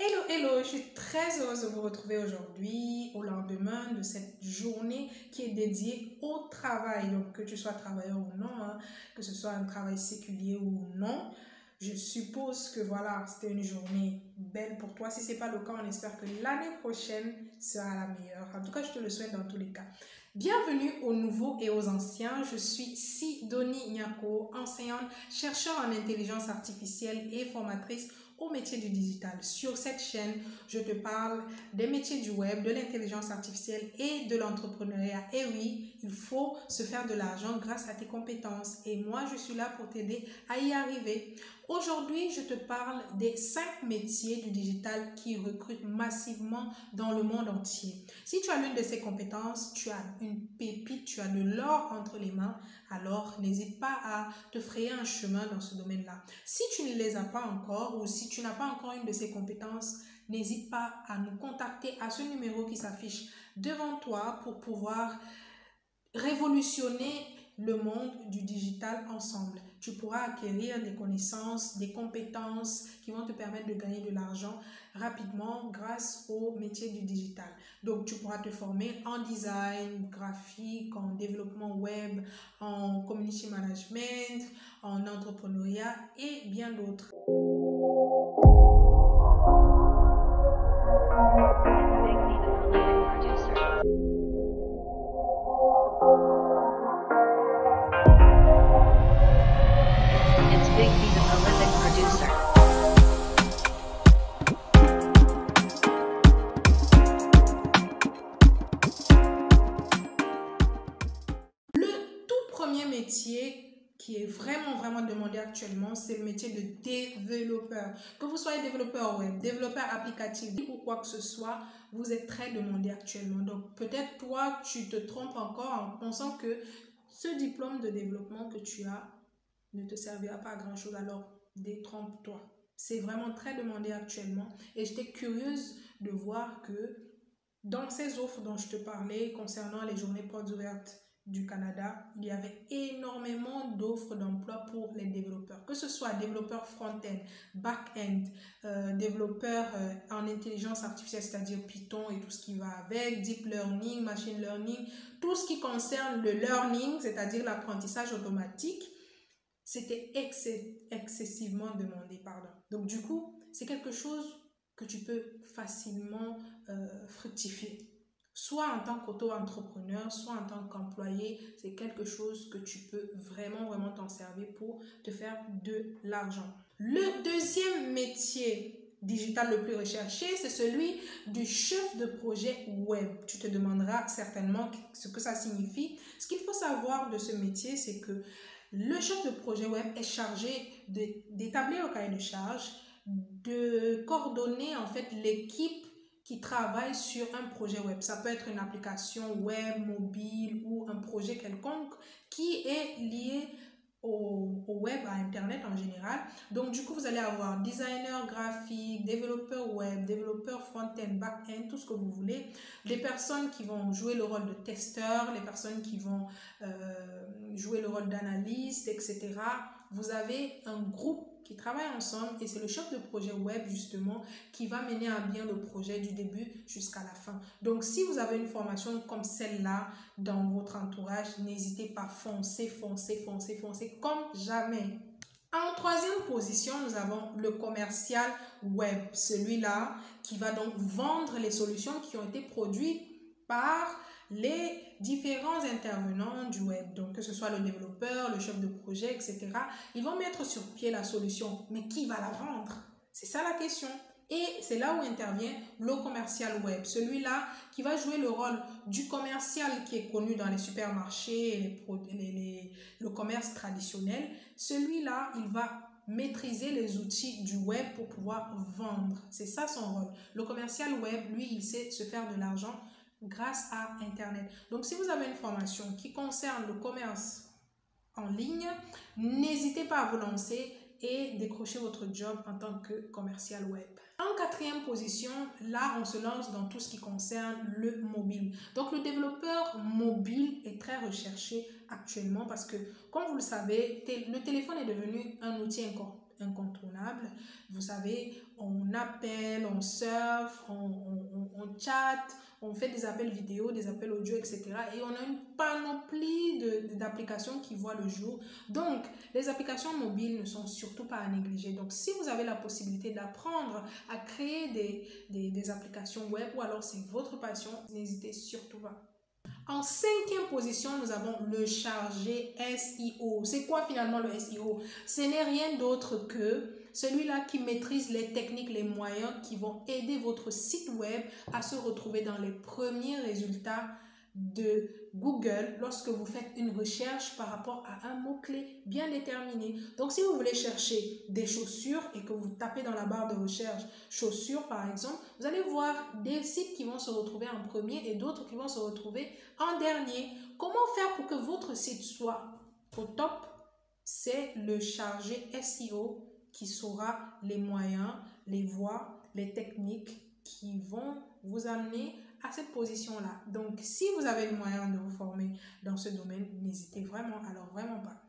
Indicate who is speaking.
Speaker 1: Hello, hello, je suis très heureuse de vous retrouver aujourd'hui au lendemain de cette journée qui est dédiée au travail. Donc, que tu sois travailleur ou non, que ce soit un travail séculier ou non, je suppose que voilà, c'était une journée belle pour toi. Si ce n'est pas le cas, on espère que l'année prochaine sera la meilleure. En tout cas, je te le souhaite dans tous les cas. Bienvenue aux nouveaux et aux anciens. Je suis Sidonie Nyako, enseignante, chercheur en intelligence artificielle et formatrice au métier du digital. Sur cette chaîne, je te parle des métiers du web, de l'intelligence artificielle et de l'entrepreneuriat. Et oui, il faut se faire de l'argent grâce à tes compétences. Et moi, je suis là pour t'aider à y arriver. Aujourd'hui, je te parle des 5 métiers du digital qui recrutent massivement dans le monde entier. Si tu as l'une de ces compétences, tu as une pépite, tu as de l'or entre les mains, alors n'hésite pas à te frayer un chemin dans ce domaine-là. Si tu ne les as pas encore ou si tu n'as pas encore une de ces compétences, n'hésite pas à nous contacter à ce numéro qui s'affiche devant toi pour pouvoir révolutionner le monde du digital ensemble. Tu pourras acquérir des connaissances, des compétences qui vont te permettre de gagner de l'argent rapidement grâce au métier du digital. Donc, tu pourras te former en design graphique, en développement web, en community management, en entrepreneuriat et bien d'autres. Le tout premier métier qui est vraiment demandé actuellement, c'est le métier de développeur. Que vous soyez développeur web, développeur applicatif ou quoi que ce soit, vous êtes très demandé actuellement. Donc peut-être toi, tu te trompes encore en pensant que ce diplôme de développement que tu as ne te servira pas à grand-chose. Alors détrompe-toi. C'est vraiment très demandé actuellement et j'étais curieuse de voir que dans ces offres dont je te parlais concernant les journées portes ouvertes du Canada, il y avait énormément d'offres d'emploi pour les développeurs, que ce soit développeurs front-end, back-end, développeurs en intelligence artificielle, c'est-à-dire Python et tout ce qui va avec, deep learning, machine learning, tout ce qui concerne le learning, c'est-à-dire l'apprentissage automatique, c'était excessivement demandé, pardon. Donc du coup, c'est quelque chose que tu peux facilement fructifier. Soit en tant qu'auto-entrepreneur, soit en tant qu'employé, c'est quelque chose que tu peux vraiment t'en servir pour te faire de l'argent. Le deuxième métier digital le plus recherché, c'est celui du chef de projet web. Tu te demanderas certainement ce que ça signifie. Ce qu'il faut savoir de ce métier, c'est que le chef de projet web est chargé d'établir le cahier de charges, de coordonner en fait l'équipe qui travaille sur un projet web. Ça peut être une application web, mobile ou un projet quelconque qui est lié au web, à Internet en général. Donc, du coup, vous allez avoir designer graphique, développeur web, développeur front-end, back-end, tout ce que vous voulez. Des personnes qui vont jouer le rôle de testeur, les personnes qui vont jouer le rôle d'analyste, etc. Vous avez un groupe qui travaillent ensemble et c'est le chef de projet web justement qui va mener à bien le projet du début jusqu'à la fin. Donc si vous avez une formation comme celle-là dans votre entourage, n'hésitez pas, foncez comme jamais. En troisième position, nous avons le commercial web, celui-là qui va donc vendre les solutions qui ont été produites par les différents intervenants du web, donc que ce soit le développeur, le chef de projet, etc. Ils vont mettre sur pied la solution, mais qui va la vendre? C'est ça la question. Et c'est là où intervient le commercial web, celui-là qui va jouer le rôle du commercial qui est connu dans les supermarchés et le commerce traditionnel. Celui-là, il va maîtriser les outils du web pour pouvoir vendre. C'est ça son rôle. Le commercial web, lui, il sait se faire de l'argent grâce à Internet. Donc, si vous avez une formation qui concerne le commerce en ligne, n'hésitez pas à vous lancer et décrocher votre job en tant que commercial web. En quatrième position, là, on se lance dans tout ce qui concerne le mobile. Donc, le développeur mobile est très recherché actuellement parce que, comme vous le savez, le téléphone est devenu un outil incontournable. Vous savez, on appelle, on surfe, on chatte, on fait des appels vidéo, des appels audio, etc. Et on a une panoplie d'applications qui voient le jour. Donc, les applications mobiles ne sont surtout pas à négliger. Donc, si vous avez la possibilité d'apprendre à créer des applications web ou alors c'est votre passion, n'hésitez surtout pas. En 5e position, nous avons le chargé SEO. C'est quoi finalement le SEO? Ce n'est rien d'autre que celui-là qui maîtrise les techniques, les moyens qui vont aider votre site web à se retrouver dans les premiers résultats de Google lorsque vous faites une recherche par rapport à un mot-clé bien déterminé. Donc, si vous voulez chercher des chaussures et que vous tapez dans la barre de recherche chaussures par exemple, vous allez voir des sites qui vont se retrouver en premier et d'autres qui vont se retrouver en dernier. Comment faire pour que votre site soit au top? C'est le chargé SEO qui saura les moyens, les voies, les techniques qui vont vous amener à cette position-là. Donc, si vous avez le moyen de vous former dans ce domaine, n'hésitez vraiment, alors vraiment pas.